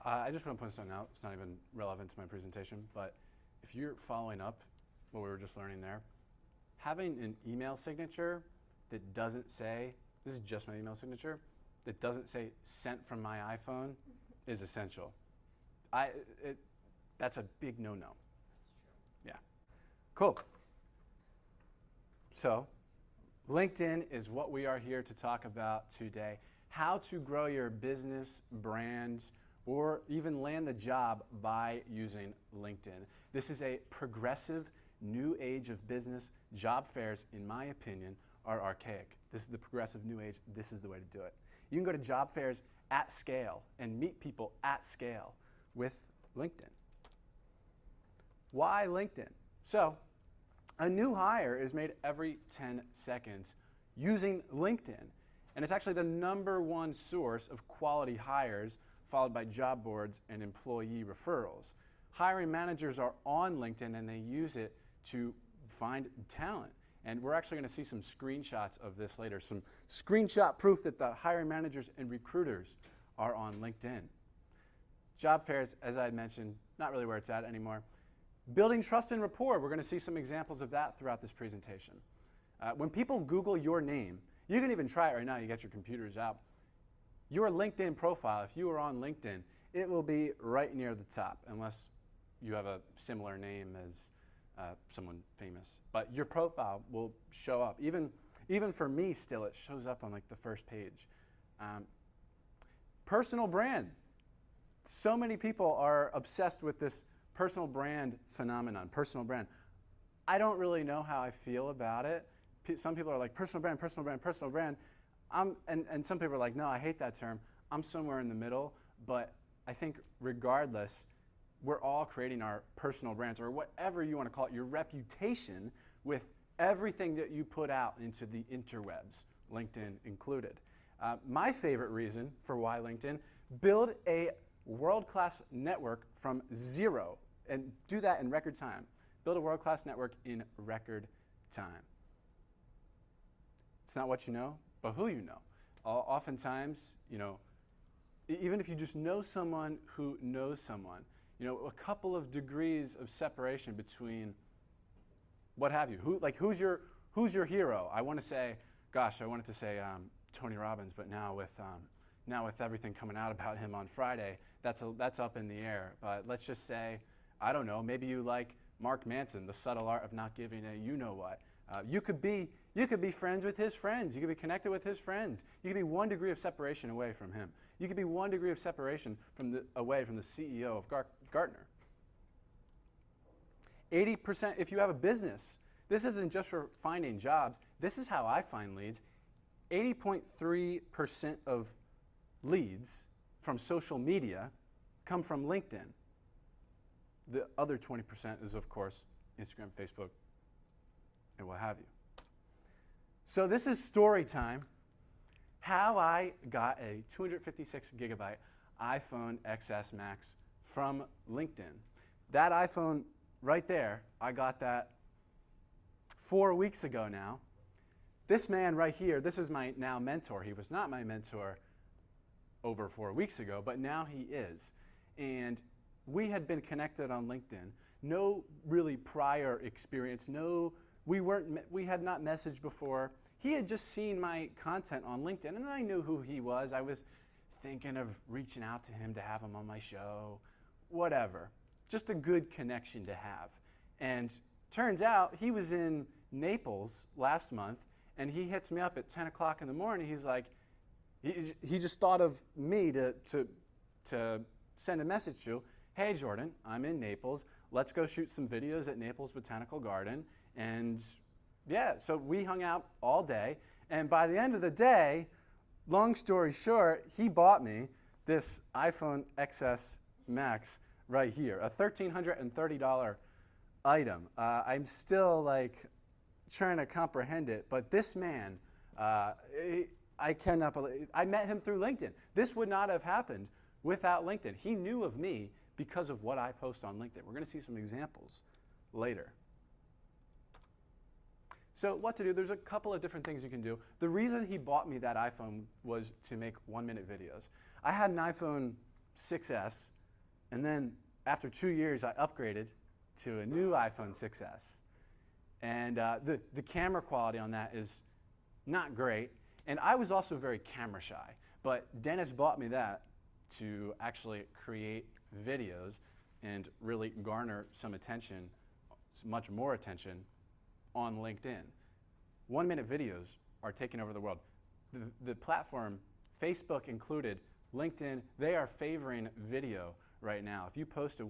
I just want to point something out. It's not even relevant to my presentation, but if you're following up what we were just learning there, having an email signature that doesn't say, this is just my email signature, that doesn't say sent from my iPhone is essential. That's a big no-no. Yeah. Cool. So LinkedIn is what we are here to talk about today. How to grow your business, brand, or even land the job by using LinkedIn. This is a progressive new age of business. Job fairs, in my opinion, are archaic. This is the progressive new age. This is the way to do it. You can go to job fairs at scale and meet people at scale with LinkedIn. Why LinkedIn? So, a new hire is made every 10 seconds using LinkedIn. And it's actually the #1 source of quality hires, followed by job boards and employee referrals. Hiring managers are on LinkedIn and they use it to find talent. And we're actually going to see some screenshots of this later, some screenshot proof that the hiring managers and recruiters are on LinkedIn. Job fairs, as I had mentioned, not really where it's at anymore. Building trust and rapport, we're going to see some examples of that throughout this presentation. When people Google your name, you can even try it right now, you get your computers out. Your LinkedIn profile, if you are on LinkedIn, it will be right near the top, unless you have a similar name as someone famous. But your profile will show up. Even for me still, it shows up on like the first page. Personal brand. So many people are obsessed with this personal brand phenomenon, personal brand. I don't really know how I feel about it. Some people are like, personal brand, personal brand, personal brand. And some people are like, no, I hate that term. I'm somewhere in the middle, but I think regardless, we're all creating our personal brands, or whatever you want to call it, your reputation with everything that you put out into the interwebs, LinkedIn included. My favorite reason for why LinkedIn, build a world-class network from zero, and do that in record time. Build a world-class network in record time. It's not what you know, but who you know. Oftentimes, even if you just know someone who knows someone, a couple of degrees of separation between what have you. Who's your hero? I wanted to say Tony Robbins, but now with everything coming out about him on Friday, that's up in the air. But let's just say, I don't know, maybe you like Mark Manson, The Subtle Art of Not Giving a You-Know-What. You could be friends with his friends. You could be connected with his friends. You could be 1 degree of separation away from him. You could be 1 degree of separation away from the CEO of Gartner. 80%, if you have a business, this isn't just for finding jobs. This is how I find leads. 80.3% of leads from social media come from LinkedIn. The other 20% is, of course, Instagram, Facebook, and what have you. So this is story time. How I got a 256 gigabyte iPhone XS Max from LinkedIn. That iPhone right there, I got that 4 weeks ago now. This man right here, this is my now mentor. He was not my mentor over 4 weeks ago, but now he is. And we had been connected on LinkedIn. No really prior experience. We had not messaged before. He had just seen my content on LinkedIn, and I knew who he was. I was thinking of reaching out to him to have him on my show, whatever. Just a good connection to have. And turns out he was in Naples last month, and he hits me up at 10 o'clock in the morning. He's like, he just thought of me to send a message to. Hey, Jordan, I'm in Naples. Let's go shoot some videos at Naples Botanical Garden. And yeah, so we hung out all day. And by the end of the day, long story short, he bought me this iPhone XS Max right here, a $1,330 item. I'm still trying to comprehend it, but this man, I cannot believe, I met him through LinkedIn. This would not have happened without LinkedIn. He knew of me because of what I post on LinkedIn. We're going to see some examples later. So what to do? There's a couple of different things you can do. The reason he bought me that iPhone was to make 1-minute videos. I had an iPhone 6S And then after 2 years, I upgraded to a new iPhone 6S. And the camera quality on that is not great. And I was also very camera shy. But Dennis bought me that to actually create videos and really garner some attention, much more attention, on LinkedIn. 1-minute videos are taking over the world. The platform, Facebook included, LinkedIn, they are favoring video right now. If you post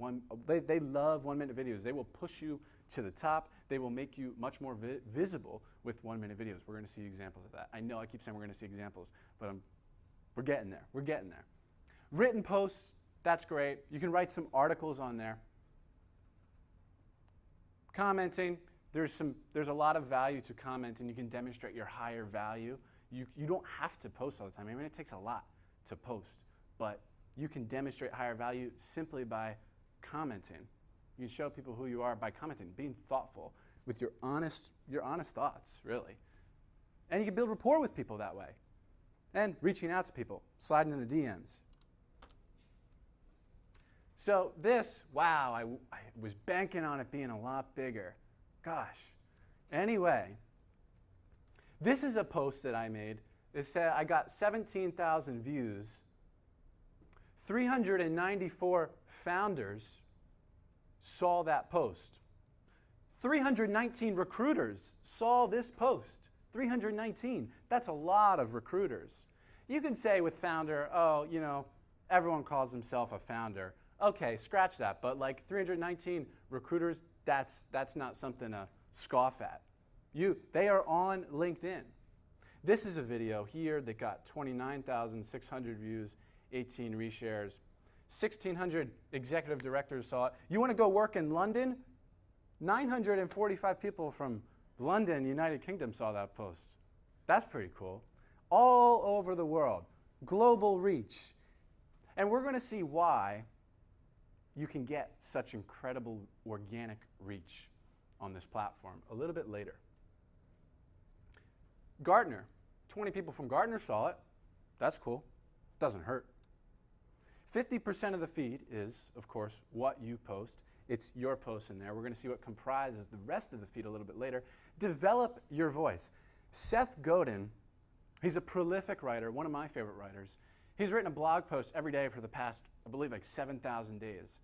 they love 1-minute videos. They will push you to the top. They will make you much more visible with 1-minute videos. We're going to see examples of that. I know I keep saying we're going to see examples, but we're getting there. We're getting there. Written posts, that's great. You can write some articles on there. Commenting, there's a lot of value to comment, and you can demonstrate your higher value. You don't have to post all the time. I mean, it takes a lot to post, but you can demonstrate higher value simply by commenting. You can show people who you are by commenting, being thoughtful with your honest thoughts, really. And you can build rapport with people that way. And reaching out to people, sliding in the DMs. So this, wow, I was banking on it being a lot bigger. Gosh. Anyway, this is a post that I made. It said I got 17,000 views. 394 founders saw that post. 319 recruiters saw this post. 319. That's a lot of recruiters. You can say with founder, oh, you know, everyone calls himself a founder. Okay, scratch that. But like 319 recruiters, that's not something to scoff at. They are on LinkedIn. This is a video here that got 29,600 views, 18 reshares. 1,600 executive directors saw it. You want to go work in London? 945 people from London, United Kingdom saw that post. That's pretty cool. All over the world. Global reach. And we're going to see why you can get such incredible organic reach on this platform a little bit later. Gartner. 20 people from Gartner saw it. That's cool. Doesn't hurt. 50% of the feed is, of course, what you post. It's your post in there. We're going to see what comprises the rest of the feed a little bit later. Develop your voice. Seth Godin, he's a prolific writer, one of my favorite writers. He's written a blog post every day for the past, I believe, like 7,000 days.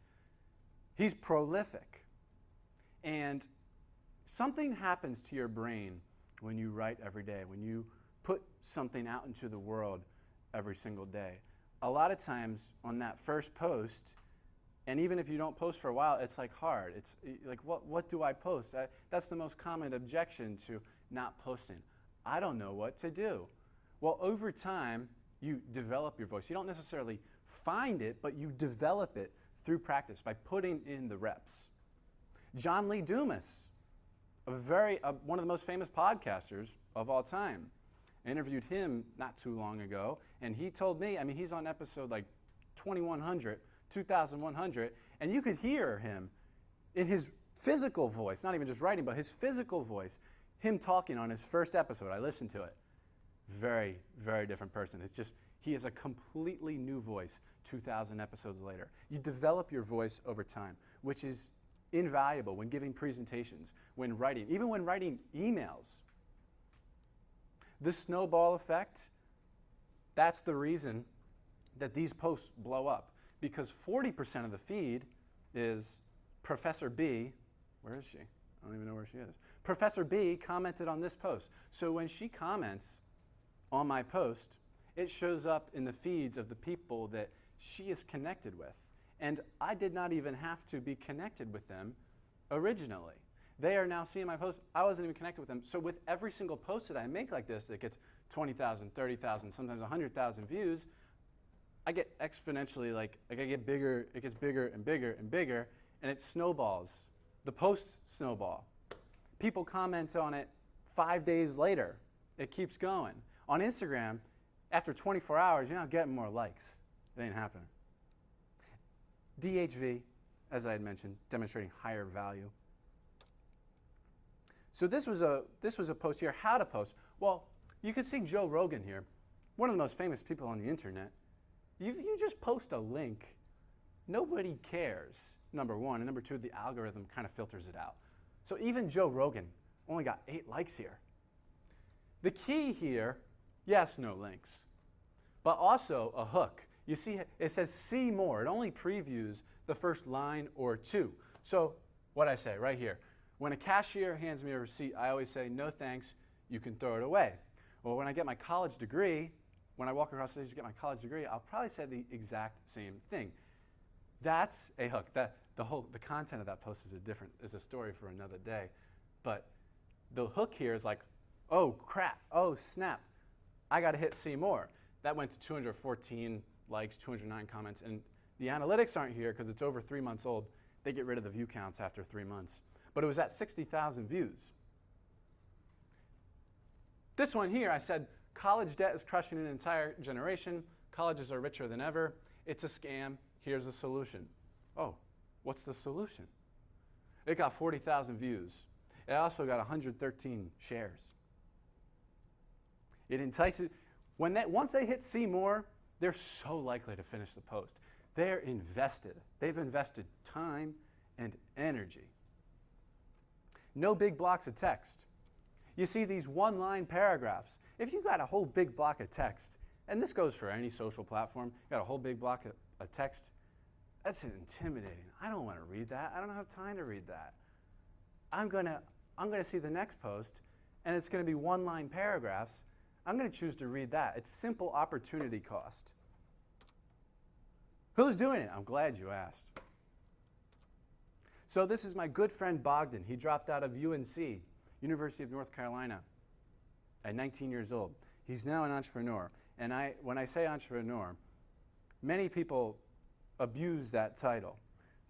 He's prolific. And something happens to your brain when you write every day, when you put something out into the world every single day. A lot of times on that first post, and even if you don't post for a while, it's like hard. It's like, what do I post? That's the most common objection to not posting. I don't know what to do. Well, over time, you develop your voice. You don't necessarily find it, but you develop it through practice by putting in the reps. John Lee Dumas, one of the most famous podcasters of all time. I interviewed him not too long ago, and he told me, I mean, he's on episode like 2100, and you could hear him in his physical voice, not even just writing, but his physical voice, him talking on his first episode. I listened to it. Very, very different person. It's just, he has a completely new voice 2,000 episodes later. You develop your voice over time, which is invaluable when giving presentations, when writing, even when writing emails. The snowball effect, that's the reason that these posts blow up, because 40% of the feed is Professor B. Where is she? I don't even know where she is. Professor B commented on this post. So when she comments on my post, it shows up in the feeds of the people that she is connected with. And I did not even have to be connected with them originally. They are now seeing my post. I wasn't even connected with them. So with every single post that I make like this, it gets 20,000, 30,000, sometimes 100,000 views. I get exponentially, like I get bigger, it gets bigger and bigger and bigger, and it snowballs. The posts snowball. People comment on it 5 days later. It keeps going. On Instagram, after 24 hours, you're not getting more likes. It ain't happening. DHV, as I had mentioned, demonstrating higher value. So this was a post here. How to post? Well, you could see Joe Rogan here, one of the most famous people on the internet. You just post a link nobody cares, number one. And number two, the algorithm kind of filters it out. So even Joe Rogan only got 8 likes here. The key here, yes, no links, but also a hook. You see, it says see more. It only previews the first line or two. So what I say right here, when a cashier hands me a receipt, I always say, no thanks, you can throw it away. Well, when I get my college degree, when I walk across the stage to get my college degree, I'll probably say the exact same thing. That's a hook. The content of that post is a story for another day. But the hook here is like, oh crap, oh snap, I got to hit see more. That went to 214 likes, 209 comments, and the analytics aren't here because it's over 3 months old. They get rid of the view counts after 3 months. But it was at 60,000 views. This one here, I said, college debt is crushing an entire generation. Colleges are richer than ever. It's a scam. Here's the solution. Oh, what's the solution? It got 40,000 views. It also got 113 shares. It entices. Once they hit see more, they're so likely to finish the post. They're invested. They've invested time and energy. No big blocks of text. You see these one-line paragraphs. If you've got a whole big block of text, and this goes for any social platform, you've got a whole big block of text, that's intimidating. I don't want to read that. I don't have time to read that. I'm going to see the next post, and it's going to be one-line paragraphs. I'm going to choose to read that. It's simple opportunity cost. Who's doing it? I'm glad you asked. So this is my good friend Bogdan. He dropped out of UNC, University of North Carolina, at 19 years old. He's now an entrepreneur. And when I say entrepreneur, many people abuse that title.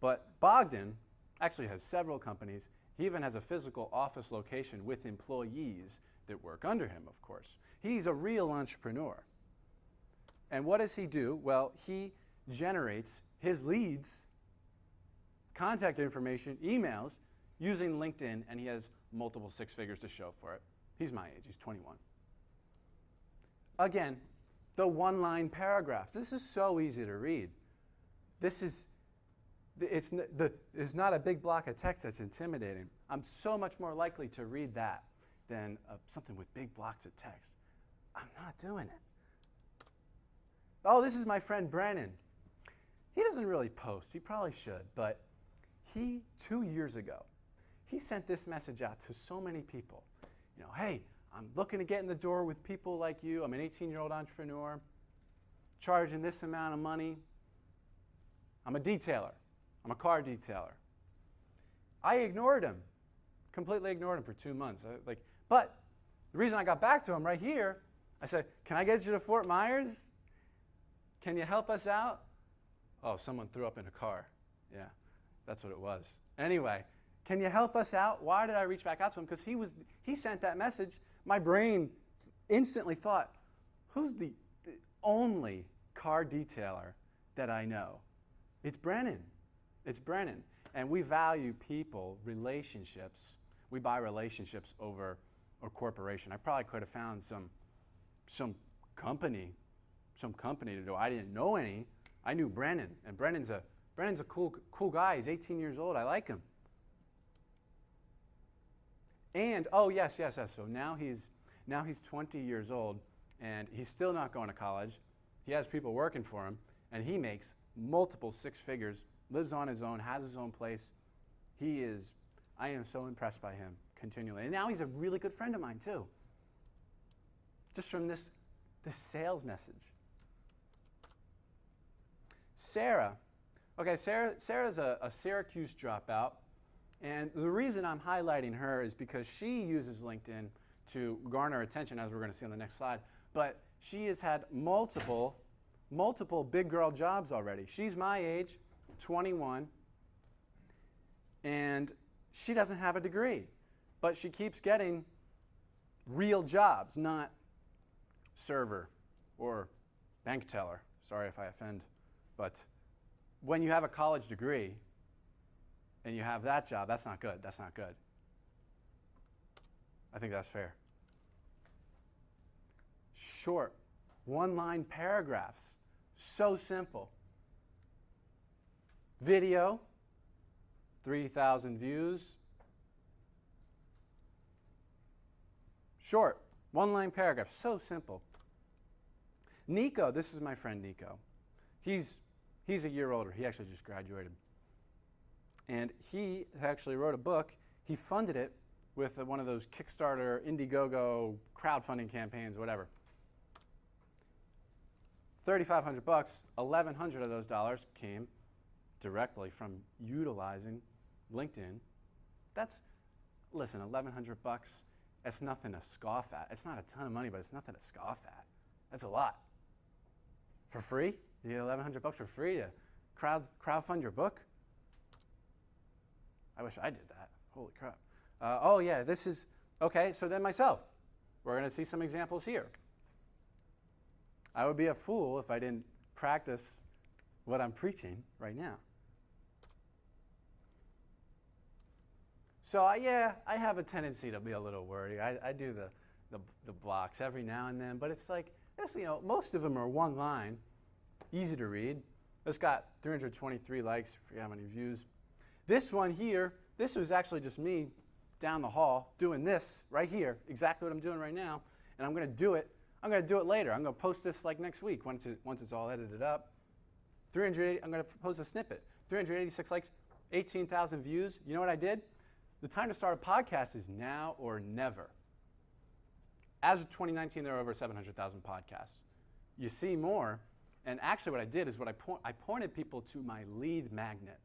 But Bogdan actually has several companies. He even has a physical office location with employees that work under him, of course. He's a real entrepreneur. And what does he do? Well, he generates his leads, contact information, emails, using LinkedIn, and he has multiple 6 figures to show for it. He's my age. He's 21. Again, the one-line paragraphs. This is so easy to read. It's not a big block of text that's intimidating. I'm so much more likely to read that than something with big blocks of text. I'm not doing it. Oh, this is my friend Brennan. He doesn't really post. He probably should, but 2 years ago, he sent this message out to so many people. You know, hey, I'm looking to get in the door with people like you. I'm an 18-year-old entrepreneur, charging this amount of money. I'm a detailer. I'm a car detailer. I ignored him, completely ignored him for 2 months. But the reason I got back to him right here, I said, can I get you to Fort Myers? Can you help us out? Oh, someone threw up in a car. Yeah, that's what it was. Anyway, can you help us out? Why did I reach back out to him? Because he sent that message. My brain instantly thought, who's the only car detailer that I know? It's Brennan. It's Brennan. And we value people, relationships. We buy relationships over a corporation. I probably could have found some company to do. I didn't know any. I knew Brennan, and Brennan's a cool guy. He's 18 years old. I like him. And oh yes. So now he's 20 years old, and he's still not going to college. He has people working for him, and he makes multiple 6 figures. Lives on his own, has his own place. I am so impressed by him continually. And now he's a really good friend of mine too. Just from this sales message. Sarah. Okay, Sarah's a Syracuse dropout. And the reason I'm highlighting her is because she uses LinkedIn to garner attention, as we're going to see on the next slide. But she has had multiple big girl jobs already. She's my age, 21, and she doesn't have a degree. But she keeps getting real jobs, not server or bank teller. Sorry if I offend. But when you have a college degree and you have that job, that's not good. That's not good. I think that's fair. Short, one-line paragraphs. So simple. Video, 3,000 views. Short, one-line paragraph, so simple. Nico, this is my friend Nico. He's a year older. He actually just graduated. And he actually wrote a book. He funded it with one of those Kickstarter, Indiegogo crowdfunding campaigns, whatever. $3,500, $1,100 of those dollars came directly from utilizing LinkedIn. Listen, $1,100, that's nothing to scoff at. It's not a ton of money, but it's nothing to scoff at. That's a lot. For free? You get $1,100 for free to crowdfund your book? I wish I did that. Holy crap. Oh yeah, this is, okay, so then myself. We're going to see some examples here. I would be a fool if I didn't practice what I'm preaching right now. So I have a tendency to be a little wordy. I do the blocks every now and then, but it's like, most of them are one line, easy to read. This got 323 likes, forget how many views. This one here, this was actually just me down the hall doing this right here, exactly what I'm doing right now, and I'm going to do it later. I'm going to post this like next week once it's all edited up. I'm going to post a snippet. 386 likes, 18,000 views. You know what I did? The time to start a podcast is now or never. As of 2019, there are over 700,000 podcasts. You see more, and actually what I did is I pointed people to my lead magnet.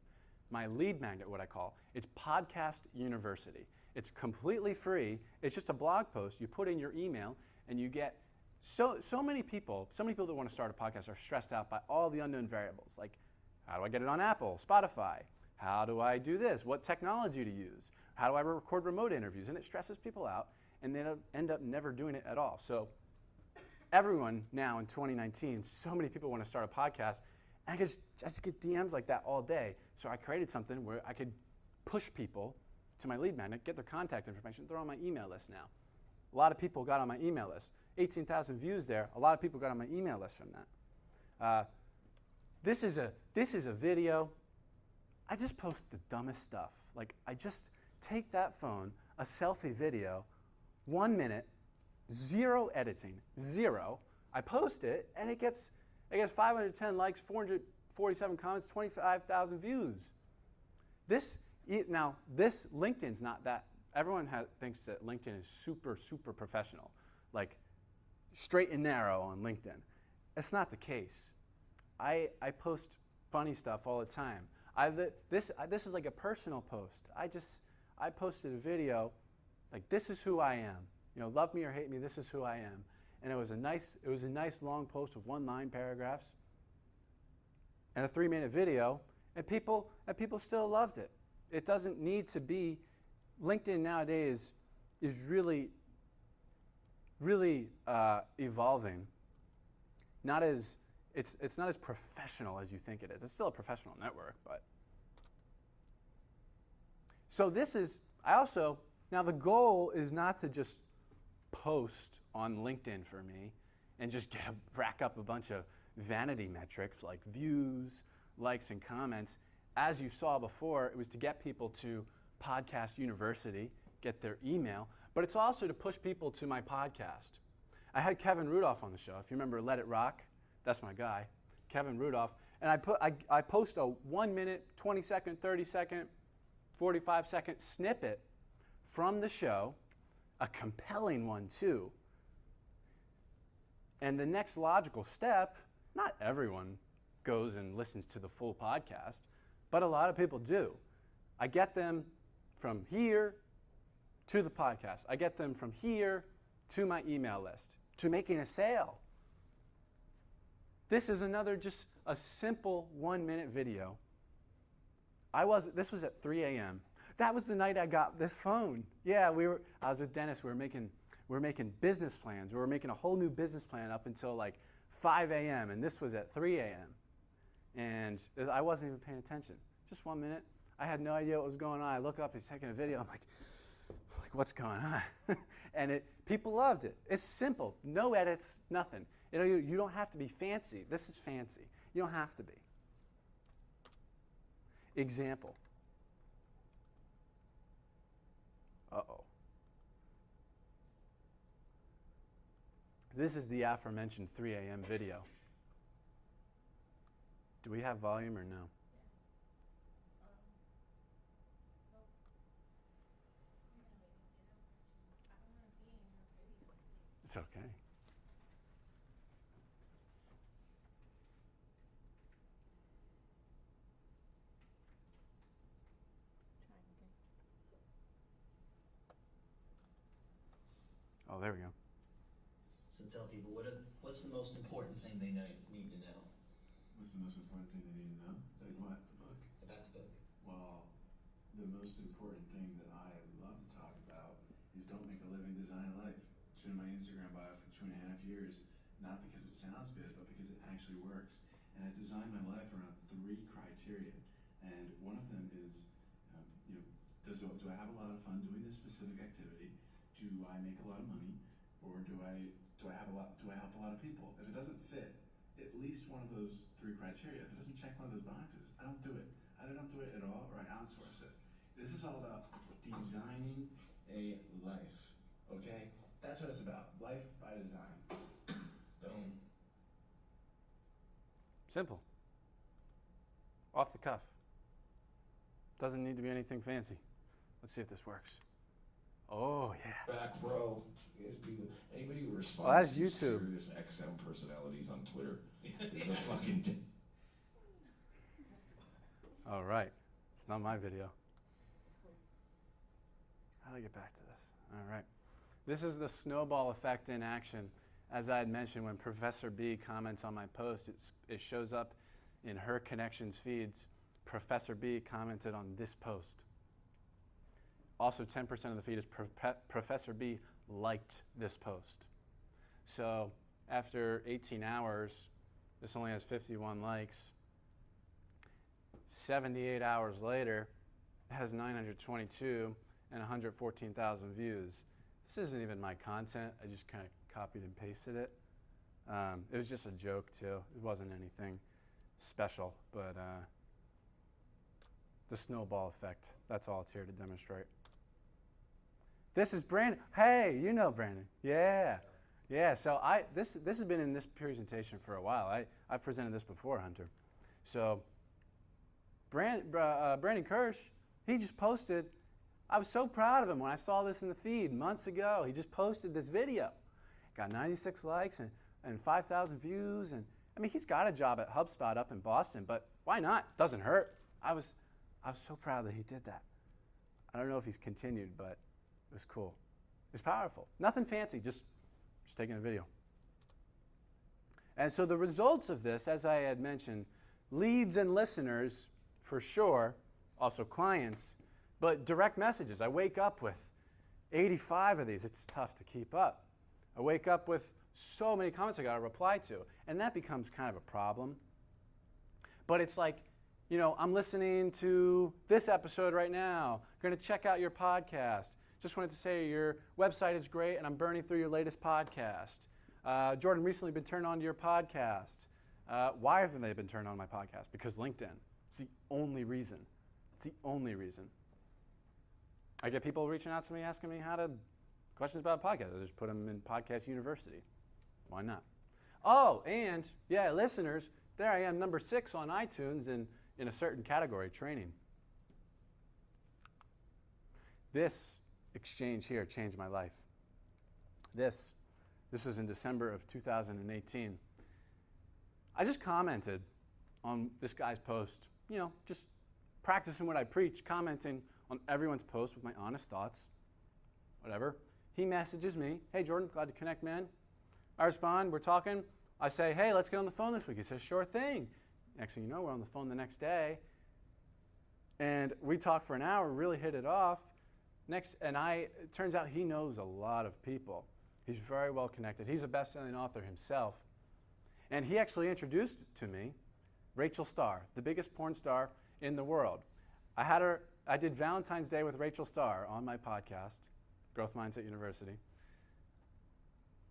My lead magnet, what I call. It's Podcast University. It's completely free. It's just a blog post. You put in your email, and you get so many people that want to start a podcast are stressed out by all the unknown variables, like how do I get it on Apple, Spotify? How do I do this? What technology to use? How do I record remote interviews? And it stresses people out, and they end up never doing it at all. So everyone now in 2019, so many people want to start a podcast, and I just get DMs like that all day. So I created something where I could push people to my lead magnet, get their contact information. They're on my email list now. A lot of people got on my email list. 18,000 views there. A lot of people got on my email list from that. This is a video. I just post the dumbest stuff. Like, I just take that phone, a selfie video, 1 minute, zero editing, zero. I post it, and it gets 510 likes, 447 comments, 25,000 views. This LinkedIn's not that. Everyone thinks that LinkedIn is super, super professional, like straight and narrow on LinkedIn. It's not the case. I post funny stuff all the time. This is like a personal post. I posted a video, like, this is who I am. Love me or hate me, this is who I am. And it was a nice long post with one-line paragraphs and a 3-minute video, and people still loved it. It doesn't need to be. LinkedIn nowadays is really evolving. It's not as professional as you think it is. It's still a professional network, but. So now the goal is not to just post on LinkedIn for me and just rack up a bunch of vanity metrics like views, likes, and comments. As you saw before, it was to get people to Podcast University, get their email, but it's also to push people to my podcast. I had Kevin Rudolph on the show. If you remember Let It Rock, that's my guy, Kevin Rudolph. And I post a 1 minute, 20 second, 30 second, 45 second snippet from the show, a compelling one too. And the next logical step, not everyone goes and listens to the full podcast, but a lot of people do. I get them from here to the podcast. I get them from here to my email list, to making a sale. This is another, just a simple 1 minute video. This was at 3 a.m. That was the night I got this phone. Yeah, I was with Dennis. We were making business plans. We were making a whole new business plan up until like 5 a.m. and this was at 3 a.m. And I wasn't even paying attention. Just 1 minute. I had no idea what was going on. I look up, he's taking a video. I'm like what's going on? And people loved it. It's simple. No edits, nothing. You don't have to be fancy. This is fancy. You don't have to be. Example. Uh-oh. This is the aforementioned 3 a.m. video. Do we have volume or no? It's okay. Oh, there we go. So tell people, what's the most important thing they need to know What's the most important thing they need to know? Like what? The book? about the book? Well, the most important thing that I love to talk about is don't make a living, design a life. It's been my Instagram bio for 2.5 years, not because it sounds good, but because it actually works. And I designed my life around 3 criteria. And one of them is, do I have a lot of fun doing this specific activity? Do I make a lot of money? Or do I help a lot of people? If it doesn't fit at least one of those 3 criteria, if it doesn't check one of those boxes, I don't do it. Either don't do it at all or I outsource it. This is all about designing a life, okay? That's what it's about, life by design. Boom. Simple. Off the cuff. Doesn't need to be anything fancy. Let's see if this works. Oh, yeah. Back row. Anybody who responds Well, that's to YouTube. serious XM personalities on Twitter is a fucking. All right. It's not my video. How do I get back to this? All right. This is the snowball effect in action. As I had mentioned, when Professor B comments on my post, it shows up in her connections feeds. Professor B commented on this post. Also, 10% of the feed is Professor B liked this post. So after 18 hours, this only has 51 likes. 78 hours later, it has 922 and 114,000 views. This isn't even my content. I just kind of copied and pasted it. It was just a joke, too. It wasn't anything special, but the snowball effect, that's all it's here to demonstrate. This is Brandon. Hey, you know Brandon. Yeah. Yeah, so this has been in this presentation for a while. I've presented this before, Hunter. So Brandon Kirsch, he just posted, I was so proud of him when I saw this in the feed months ago. He just posted this video. Got 96 likes and 5,000 views. And I mean, he's got a job at HubSpot up in Boston, but why not? Doesn't hurt. I was so proud that he did that. I don't know if he's continued, but it was cool. It was powerful. Nothing fancy, just taking a video. And so the results of this, as I had mentioned, leads and listeners for sure, also clients, but direct messages. I wake up with 85 of these. It's tough to keep up. I wake up with so many comments I got to reply to, and that becomes kind of a problem. But it's like, I'm listening to this episode right now. Going to check out your podcast. Just wanted to say your website is great, and I'm burning through your latest podcast. Jordan, recently been turned on to your podcast. Why haven't they been turned on my podcast? Because LinkedIn. It's the only reason. It's the only reason. I get people reaching out to me asking me questions about podcasts. I just put them in Podcast University. Why not? Oh, and yeah, listeners, there I am, number 6 on iTunes in a certain category, training. This exchange here changed my life. This was in December of 2018. I just commented on this guy's post, just practicing what I preach, commenting on everyone's post with my honest thoughts, whatever. He messages me, hey Jordan, glad to connect, man. I respond, we're talking. I say, hey, let's get on the phone this week. He says, sure thing. Next thing you know, we're on the phone the next day. And we talked for an hour, really hit it off. It turns out he knows a lot of people. He's very well connected. He's a best-selling author himself. And he actually introduced to me Rachel Starr, the biggest porn star in the world. I did Valentine's Day with Rachel Starr on my podcast, Growth Mindset University.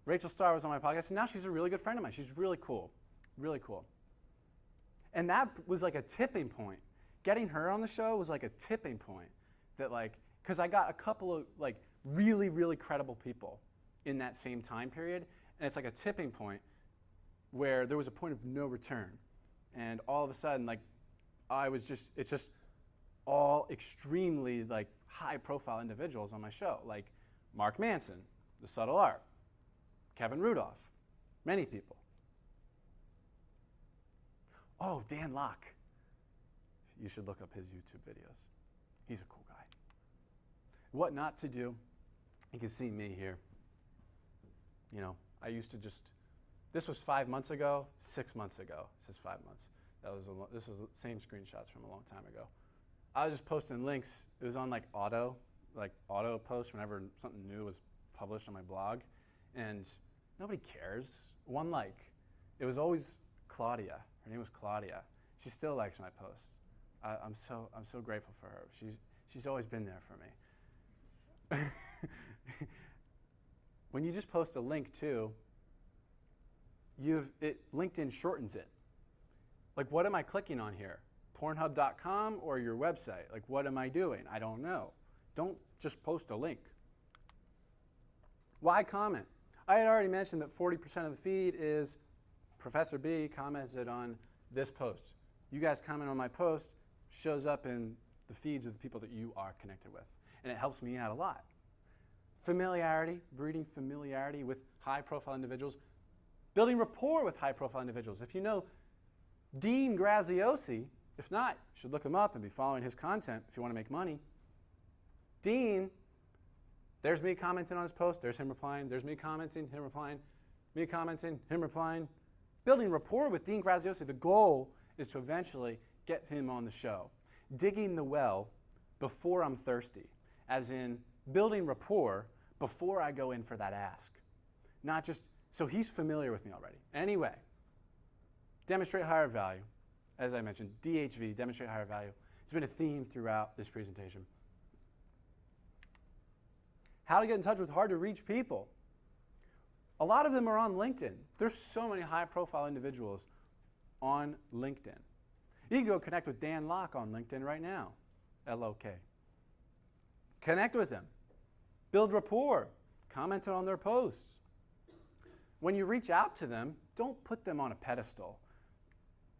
Rachel Starr was on my podcast, and now she's a really good friend of mine. She's really cool, really cool. And that was like a tipping point. getting her on the show was like a tipping point that like, because I got a couple of like really, really credible people in that same time period. And it's like a tipping point where there was a point of no return. And all of a sudden, like, it's just all extremely like high profile individuals on my show, like Mark Manson, The Subtle Art, Kevin Rudolph, many people. Oh, Dan Locke. You should look up his YouTube videos. He's a cool guy. What not to do. You can see me here. You know, I used to just, this was 5 months ago, 6 months ago. This is 5 months. This was the same screenshots from a long time ago. I was just posting links. It was on like auto post whenever something new was published on my blog. And nobody cares. One like. It was always Claudia. Her name was Claudia. She still likes my posts. I'm so grateful for her. She's always been there for me. When you just post a link too, LinkedIn shortens it. Like, what am I clicking on here? Pornhub.com or your website? Like, what am I doing? I don't know. Don't just post a link. Why comment? I had already mentioned that 40% of the feed is Professor B commented on this post. You guys comment on my post, shows up in the feeds of the people that you are connected with. And it helps me out a lot. Familiarity, breeding familiarity with high-profile individuals, building rapport with high-profile individuals. If you know Dean Graziosi, if not, you should look him up and be following his content if you want to make money. Dean, there's me commenting on his post, there's him replying, there's me commenting, him replying, me commenting, him replying. Building rapport with Dean Graziosi, the goal is to eventually get him on the show. Digging the well before I'm thirsty, as in building rapport before I go in for that ask. Not just, so he's familiar with me already. Anyway, demonstrate higher value. As I mentioned, DHV, demonstrate higher value. It's been a theme throughout this presentation. How to get in touch with hard-to-reach people. A lot of them are on LinkedIn. There's so many high-profile individuals on LinkedIn. You can go connect with Dan Locke on LinkedIn right now, L-O-K. Connect with them. Build rapport. Comment on their posts. When you reach out to them, don't put them on a pedestal.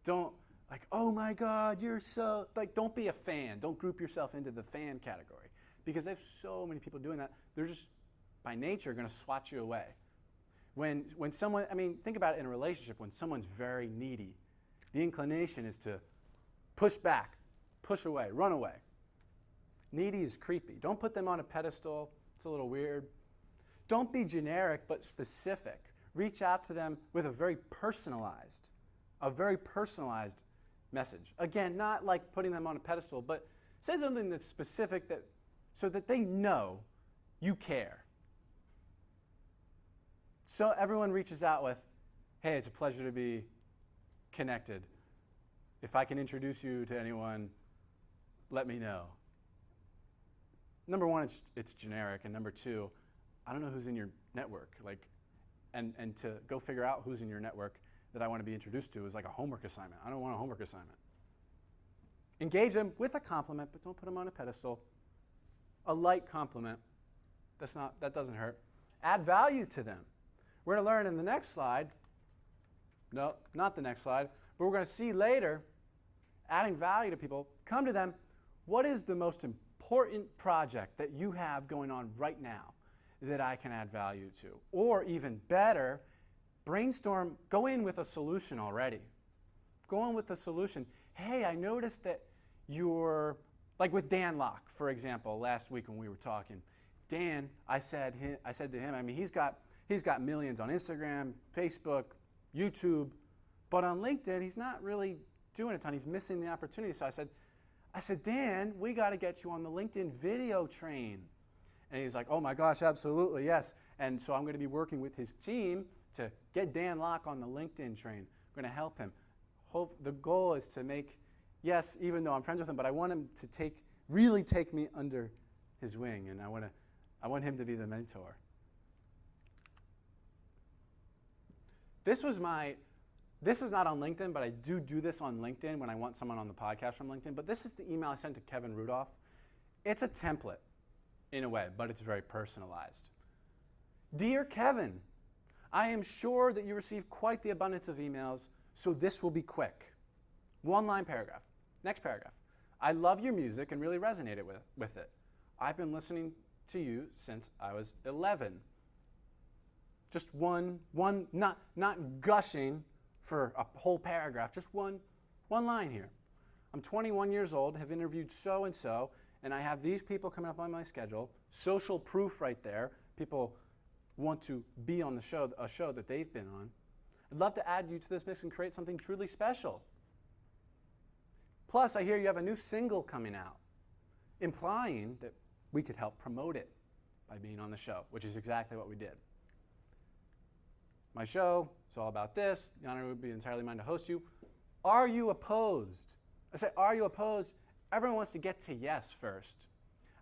Don't, like, oh my God, you're so, like, don't be a fan. Don't group yourself into the fan category. Because there's so many people doing that, they're just, by nature, going to swat you away. When someone, I mean, think about it in a relationship. When someone's very needy, the inclination is to push back, push away, run away. Needy is creepy. Don't put them on a pedestal. It's a little weird. Don't be generic, but specific. Reach out to them with a very personalized message. Again, not like putting them on a pedestal, but say something that's specific so that they know you care. So everyone reaches out with, hey, it's a pleasure to be connected. If I can introduce you to anyone, let me know. Number one, it's generic, and number two, I don't know who's in your network. Like, and to go figure out who's in your network that I want to be introduced to is like a homework assignment. I don't want a homework assignment. Engage them with a compliment, but don't put them on a pedestal. A light compliment, that doesn't hurt. Add value to them. We're going to learn in the next slide, no, not the next slide, but we're going to see later, adding value to people, come to them, what is the most important project that you have going on right now that I can add value to? Or even better, brainstorm, go in with a solution already. Go in with a solution. Hey, I noticed that you're, like with Dan Locke, for example, last week when we were talking. Dan, I said to him, I mean, he's got millions on Instagram, Facebook, YouTube, but on LinkedIn, he's not really doing a ton. He's missing the opportunity. So I said, Dan, we got to get you on the LinkedIn video train. And he's like, oh my gosh, absolutely, yes. And so I'm going to be working with his team to get Dan Locke on the LinkedIn train. I'm going to help him. The goal is to make, yes, even though I'm friends with him, but I want him to really take me under his wing, and I want him to be the mentor. This was my this is not on LinkedIn, but I do this on LinkedIn when I want someone on the podcast from LinkedIn. But this is the email I sent to Kevin Rudolph. It's a template in a way, but it's very personalized. Dear Kevin, I am sure that you receive quite the abundance of emails, so this will be quick. One-line paragraph. Next paragraph. I love your music and really resonated with it. I've been listening to you since I was 11. Just one, not gushing for a whole paragraph, just one line here. I'm 21 years old, have interviewed so-and-so, and I have these people coming up on my schedule. Social proof right there. People want to be on the show, a show that they've been on. I'd love to add you to this mix and create something truly special. Plus, I hear you have a new single coming out, implying that we could help promote it by being on the show, which is exactly what we did. My show is all about this. The honor would be entirely mine to host you. Are you opposed? I say, are you opposed? Everyone wants to get to yes first.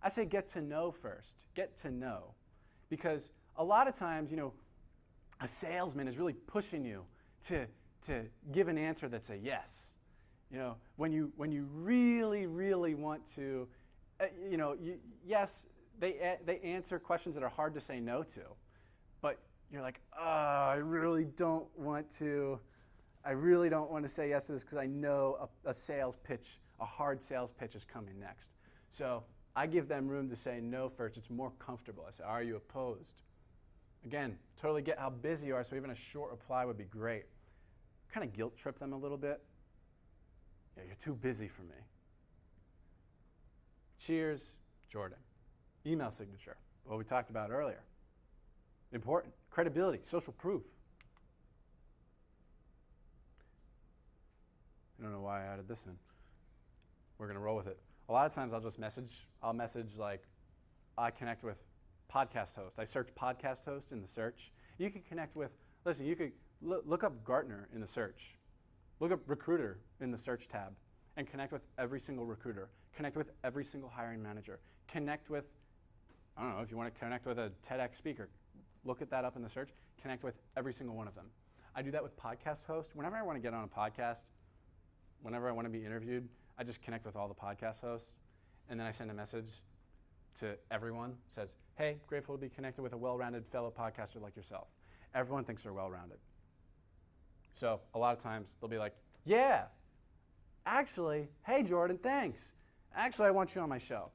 I say get to know first. Get to know. Because a lot of times, a salesman is really pushing you to give an answer that's a yes. When you really, really want to, yes, they answer questions that are hard to say no to. But you're like, I really don't want to say yes to this because I know a sales pitch, a hard sales pitch is coming next. So I give them room to say no first. It's more comfortable. I say, are you opposed? Again, totally get how busy you are, so even a short reply would be great. Kind of guilt trip them a little bit. Yeah, you're too busy for me. Cheers, Jordan. Email signature, what we talked about earlier. Important. Credibility, social proof. I don't know why I added this in. We're going to roll with it. A lot of times I'll message like, I connect with podcast host. I search podcast host in the search. You can connect with, listen, you could look up Gartner in the search. Look up recruiter in the search tab and connect with every single recruiter. Connect with every single hiring manager. Connect with, I don't know, if you want to connect with a TEDx speaker, look at that up in the search. Connect with every single one of them. I do that with podcast hosts. Whenever I want to get on a podcast, whenever I want to be interviewed, I just connect with all the podcast hosts, and then I send a message to everyone. Says, hey, grateful to be connected with a well-rounded fellow podcaster like yourself. Everyone thinks they're well-rounded. So a lot of times they'll be like, yeah, actually, hey, Jordan, thanks. Actually, I want you on my show.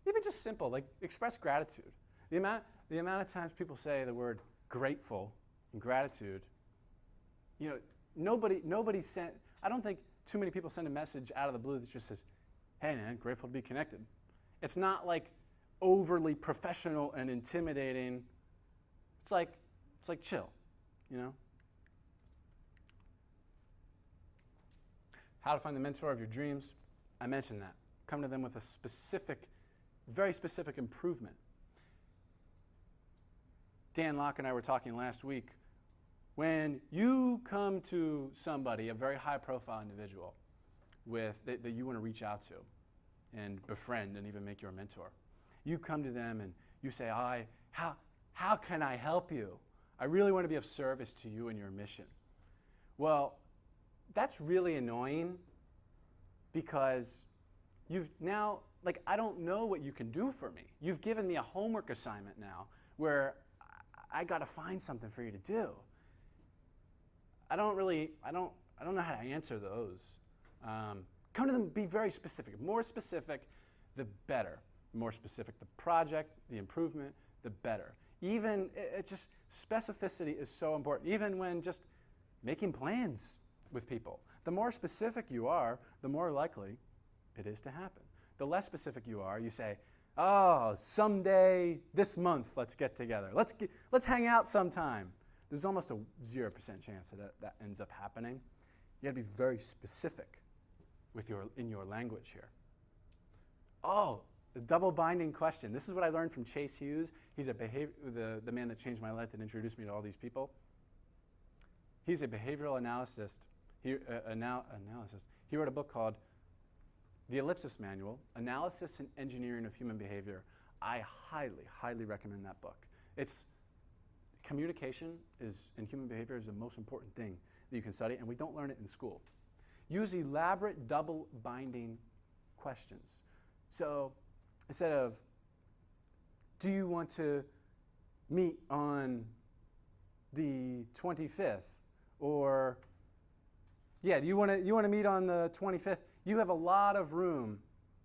Even just simple, like express gratitude. The amount of times people say the word grateful and gratitude, nobody sent, I don't think too many people send a message out of the blue that just says, hey man, grateful to be connected. It's not like overly professional and intimidating. It's like chill, How to find the mentor of your dreams. I mentioned that. Come to them with a very specific improvement. Dan Locke and I were talking last week. When you come to somebody, a very high-profile individual, that you want to reach out to and befriend and even make your mentor, you come to them and you say, how can I help you? I really want to be of service to you and your mission. Well, that's really annoying because you've now, I don't know what you can do for me. You've given me a homework assignment now where I got to find something for you to do. I don't know how to answer those. Come to them, be very specific. More specific, the better. The more specific the project, the improvement, the better. Even, just specificity is so important. Even when just making plans with people. The more specific you are, the more likely it is to happen. The less specific you are, you say, oh, someday this month, let's get together. Let's hang out sometime. There's almost a 0% chance that ends up happening. You got to be very specific in your language here. Oh, the double binding question. This is what I learned from Chase Hughes. He's the man that changed my life and introduced me to all these people. He's a behavioral analyst. He wrote a book called The Ellipsis Manual, Analysis and Engineering of Human Behavior. I highly, highly recommend that book. It's communication in human behavior is the most important thing that you can study, and we don't learn it in school. Use elaborate double binding questions. So instead of, do you want to meet on the 25th? Or, yeah, do you want to meet on the 25th? You have a lot of room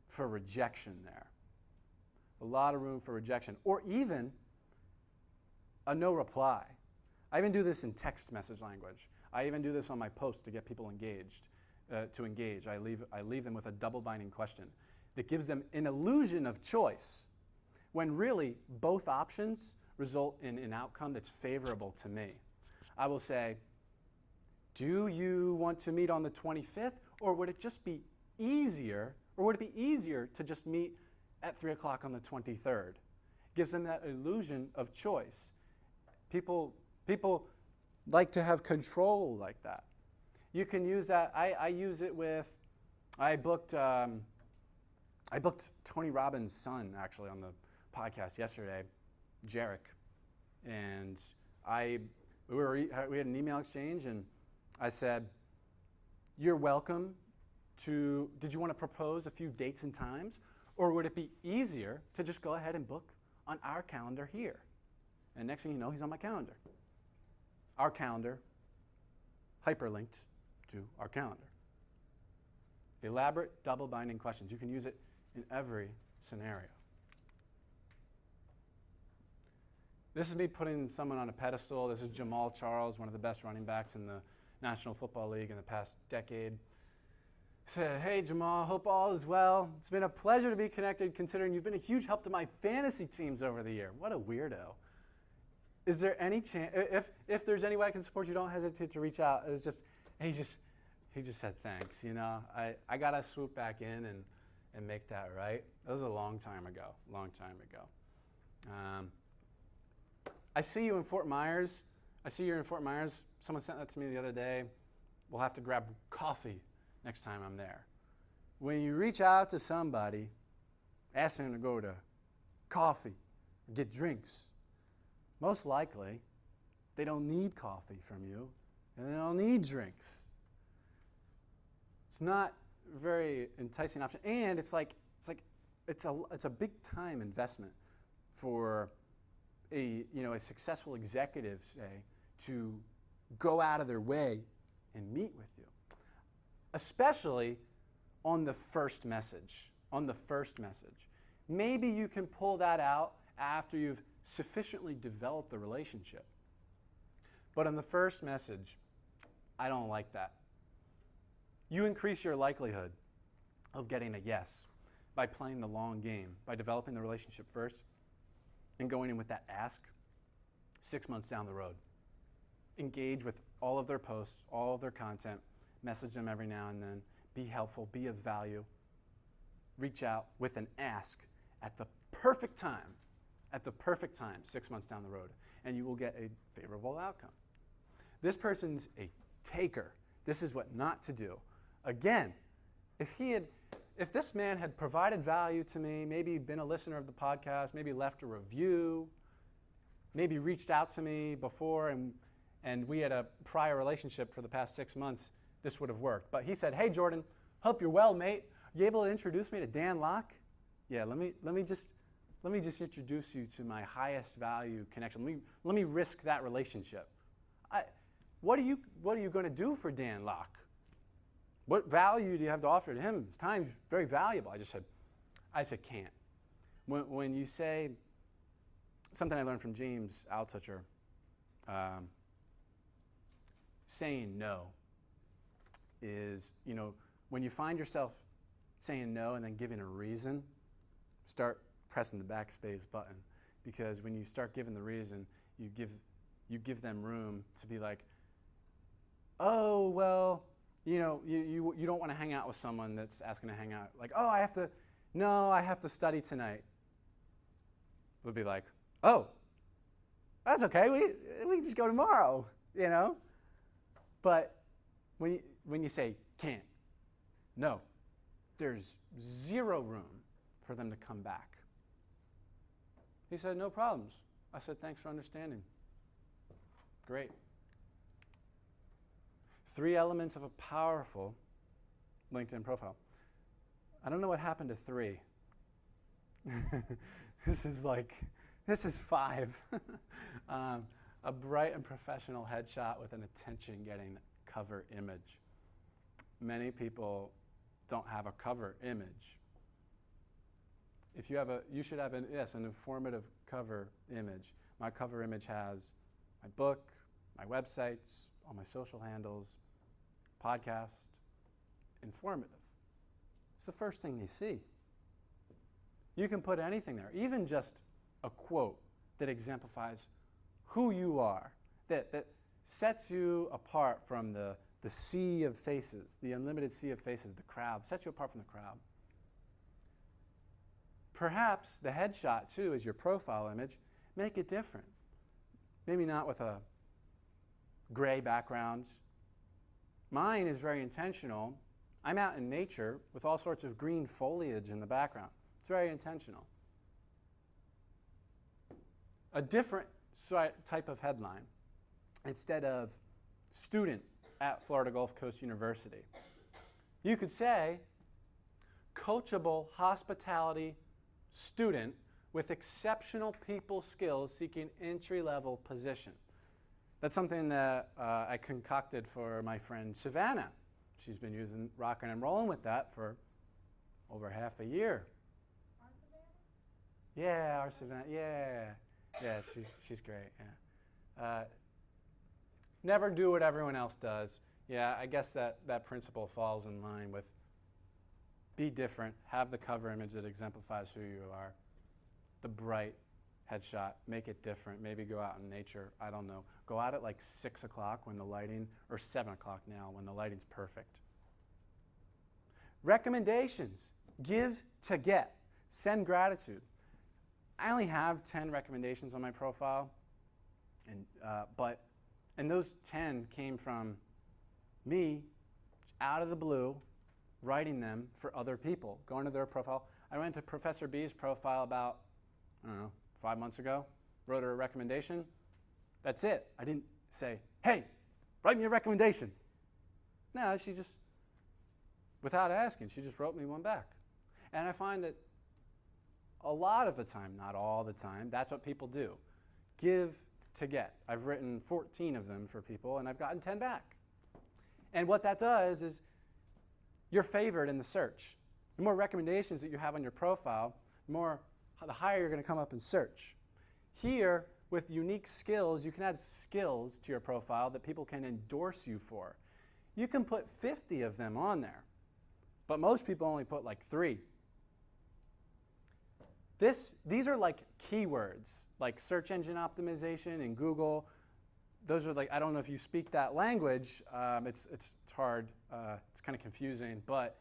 for rejection there. A lot of room for rejection. Or even a no reply. I even do this in text message language. I even do this on my posts to get people engaged, to engage. I leave them with a double binding question that gives them an illusion of choice when really both options result in an outcome that's favorable to me. I will say, do you want to meet on the 25th, or would it just be easier, to just meet at 3 o'clock on the 23rd? Gives them that illusion of choice. People like to have control like that. You can use that. I use it with, I booked Tony Robbins' son actually on the podcast yesterday, Jarek, and we had an email exchange, and I said, you're welcome to, did you want to propose a few dates and times, or would it be easier to just go ahead and book on our calendar here? And next thing you know, he's on my calendar. Our calendar, hyperlinked to our calendar. Elaborate double binding questions. You can use it in every scenario. This is me putting someone on a pedestal. This is Jamal Charles, one of the best running backs in the National Football League in the past decade. I said, hey Jamal, hope all is well. It's been a pleasure to be connected considering you've been a huge help to my fantasy teams over the year. What a weirdo. Is there any chance, if there's any way I can support you, don't hesitate to reach out. It was just, he just said thanks, you know. I got to swoop back in and make that right. That was a long time ago. I see you in Fort Myers. Someone sent that to me the other day. We'll have to grab coffee next time I'm there. When you reach out to somebody, ask them to go to coffee, or get drinks, most likely they don't need coffee from you, and they don't need drinks. It's not a very enticing option, and it's a big time investment for a successful executive, say, to go out of their way and meet with you, especially on the first message. Maybe you can pull that out after you've sufficiently developed the relationship. But on the first message, I don't like that. You increase your likelihood of getting a yes by playing the long game, by developing the relationship first and going in with that ask 6 months down the road. Engage with all of their posts, all of their content, message them every now and then, be helpful, be of value, reach out with an ask at the perfect time, 6 months down the road, and you will get a favorable outcome. This person's a taker. This is what not to do. Again, if this man had provided value to me, maybe been a listener of the podcast, maybe left a review, maybe reached out to me before and we had a prior relationship for the past 6 months, this would have worked. But he said, hey Jordan, hope you're well, mate. You able to introduce me to Dan Locke? Yeah, let me just introduce you to my highest value connection. Let me risk that relationship. What are you going to do for Dan Locke? What value do you have to offer to him? His time's very valuable. I said can't. When you say, something I learned from James Altucher, saying no is, when you find yourself saying no and then giving a reason, start pressing the backspace button, because when you start giving the reason, you give them room to be like, oh, well, you don't want to hang out with someone that's asking to hang out. Like, oh, I have to study tonight. They'll be like, oh, that's okay. We can just go tomorrow, But when you say can't, no, there's zero room for them to come back. He said, no problems. I said, thanks for understanding. Great. 3 elements of a powerful LinkedIn profile. I don't know what happened to 3. This is 5. A bright and professional headshot with an attention-getting cover image. Many people don't have a cover image. If you have you should have an informative cover image. My cover image has my book, my websites, all my social handles, podcast, informative. It's the first thing they see. You can put anything there, even just a quote that exemplifies who you are, that sets you apart from the sea of faces, the unlimited sea of faces, the crowd, sets you apart from the crowd. Perhaps the headshot, too, is your profile image. Make it different. Maybe not with a gray background. Mine is very intentional. I'm out in nature with all sorts of green foliage in the background. It's very intentional. A different type of headline, instead of student at Florida Gulf Coast University, you could say, coachable hospitality student with exceptional people skills seeking entry-level position. That's something that I concocted for my friend Savannah. She's been rocking and rolling with that for over half a year. Our Savannah? Yeah, our Savannah. Yeah, she's great. Yeah. Never do what everyone else does. Yeah, I guess that principle falls in line with be different, have the cover image that exemplifies who you are, the bright headshot, make it different, maybe go out in nature, I don't know. Go out at like 6 o'clock when the lighting, or 7 o'clock now when the lighting's perfect. Recommendations, give to get, send gratitude. I only have 10 recommendations on my profile, and those 10 came from me, out of the blue, writing them for other people, going to their profile. I went to Professor B's profile about, 5 months ago, wrote her a recommendation. That's it. I didn't say, hey, write me a recommendation. No, she just, without asking, she just wrote me one back. And I find that a lot of the time, not all the time, that's what people do. Give to get. I've written 14 of them for people, and I've gotten 10 back. And what that does is you're favored in the search. The more recommendations that you have on your profile, the higher you're going to come up in search. Here, with unique skills, you can add skills to your profile that people can endorse you for. You can put 50 of them on there, but most people only put like 3. These are like keywords, like search engine optimization in Google. Those are like, I don't know if you speak that language, it's hard, it's kind of confusing, but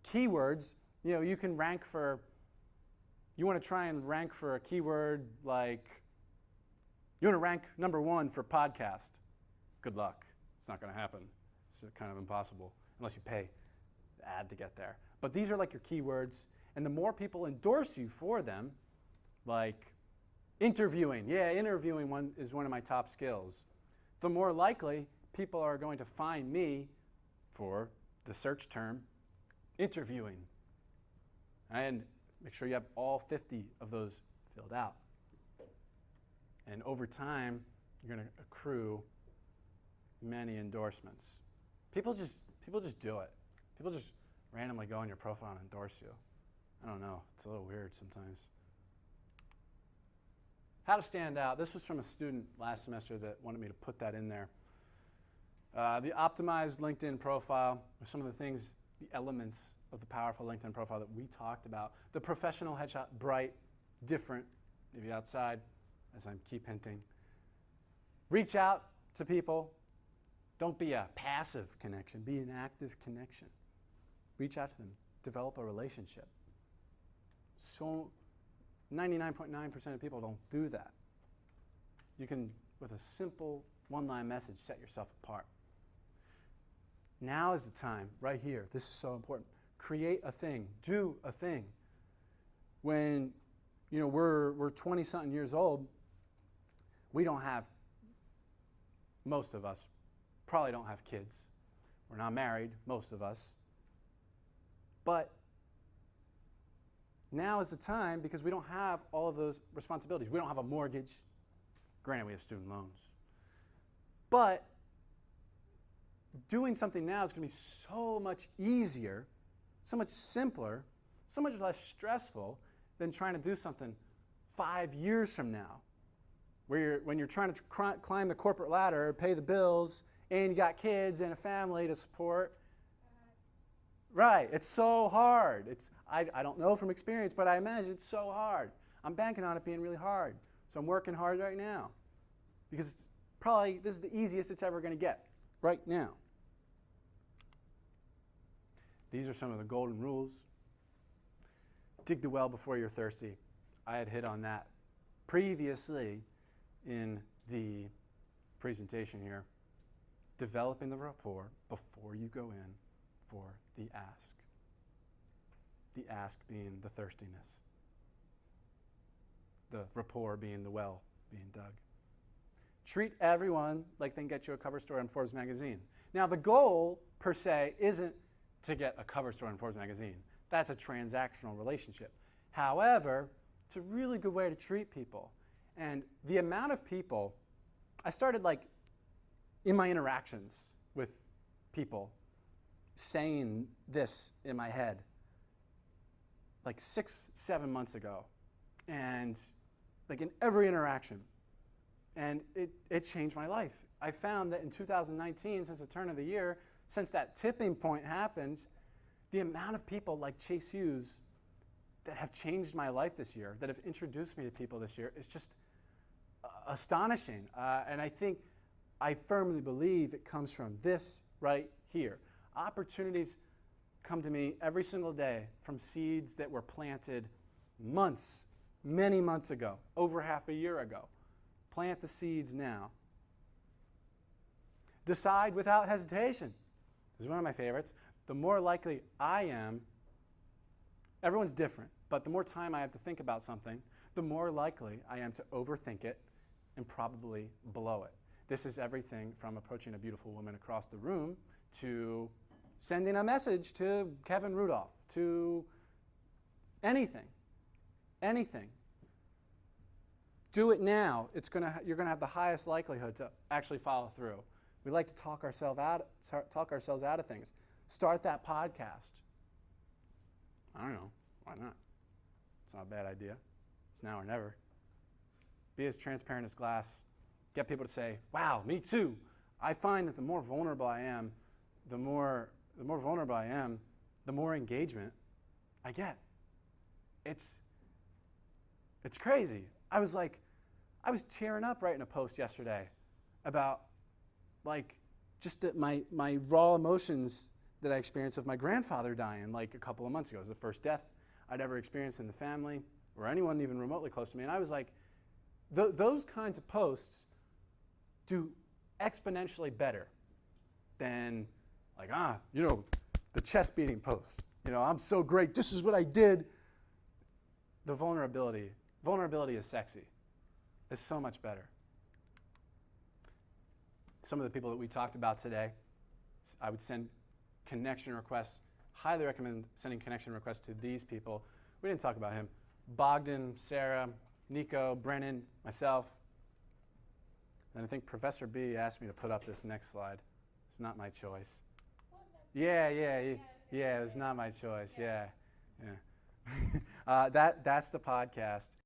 keywords, you can rank for, you want to try and rank for a keyword like, you want to rank number 1 for podcast. Good luck. It's not going to happen. It's kind of impossible unless you pay the ad to get there. But these are like your keywords, and the more people endorse you for them, like interviewing. Yeah, interviewing is one of my top skills. The more likely people are going to find me for the search term interviewing. And make sure you have all 50 of those filled out. And over time, you're going to accrue many endorsements. People just do it. People just randomly go on your profile and endorse you. I don't know. It's a little weird sometimes. How to stand out. This was from a student last semester that wanted me to put that in there. The optimized LinkedIn profile are some of the things, the elements of the powerful LinkedIn profile that we talked about. The professional headshot, bright, different, maybe outside, as I keep hinting. Reach out to people. Don't be a passive connection. Be an active connection. Reach out to them. Develop a relationship. So 99.9% of people don't do that. You can, with a simple one-line message, set yourself apart. Now is the time, right here. This is so important. Create a thing. Do a thing. When we're 20-something years old. We don't have, most of us probably don't have kids. We're not married, most of us. But now is the time because we don't have all of those responsibilities. We don't have a mortgage. Granted, we have student loans. But doing something now is going to be so much easier, so much simpler, so much less stressful than trying to do something 5 years from now, when you're trying to climb the corporate ladder, pay the bills, and you got kids and a family to support. Right, it's so hard. I don't know from experience, but I imagine it's so hard. I'm banking on it being really hard. So I'm working hard right now because this is the easiest it's ever going to get right now. These are some of the golden rules. Dig the well before you're thirsty. I had hit on that previously in the presentation here. Developing the rapport before you go in for the ask. The ask being the thirstiness. The rapport being the well being dug. Treat everyone like they can get you a cover story in Forbes magazine. Now the goal, per se, isn't to get a cover story in Forbes magazine. That's a transactional relationship. However, it's a really good way to treat people. And the amount of people, I started in my interactions with people saying this in my head 6-7 months ago, and in every interaction, and it changed my life. I found that in 2019, since the turn of the year, since that tipping point happened, the amount of people like Chase Hughes that have changed my life this year, that have introduced me to people this year, is just astonishing. And I firmly believe it comes from this right here. Opportunities come to me every single day from seeds that were planted many months ago, over half a year ago. Plant the seeds now. Decide without hesitation. This is one of my favorites. The more likely I am, everyone's different, but the more time I have to think about something, the more likely I am to overthink it and probably blow it. This is everything from approaching a beautiful woman across the room to sending a message to Kevin Rudolph, to anything. Do it now. You're going to have the highest likelihood to actually follow through. We like to talk ourselves out of things. Start that podcast. I don't know. Why not? It's not a bad idea. It's now or never. Be as transparent as glass. Get people to say, wow, me too. I find that the more vulnerable I am, the more engagement I get. It's crazy. I was tearing up writing a post yesterday about just my raw emotions that I experienced of my grandfather dying a couple of months ago. It was the first death I'd ever experienced in the family or anyone even remotely close to me. And I was those kinds of posts do exponentially better than the chest beating posts. I'm so great. This is what I did. The vulnerability is sexy. It's so much better. Some of the people that we talked about today, I would send connection requests. Highly recommend sending connection requests to these people. We didn't talk about him. Bogdan, Sarah, Nico, Brennan, myself. And I think Professor B asked me to put up this next slide. It's not my choice. Yeah, it was not my choice. Yeah. That's the podcast.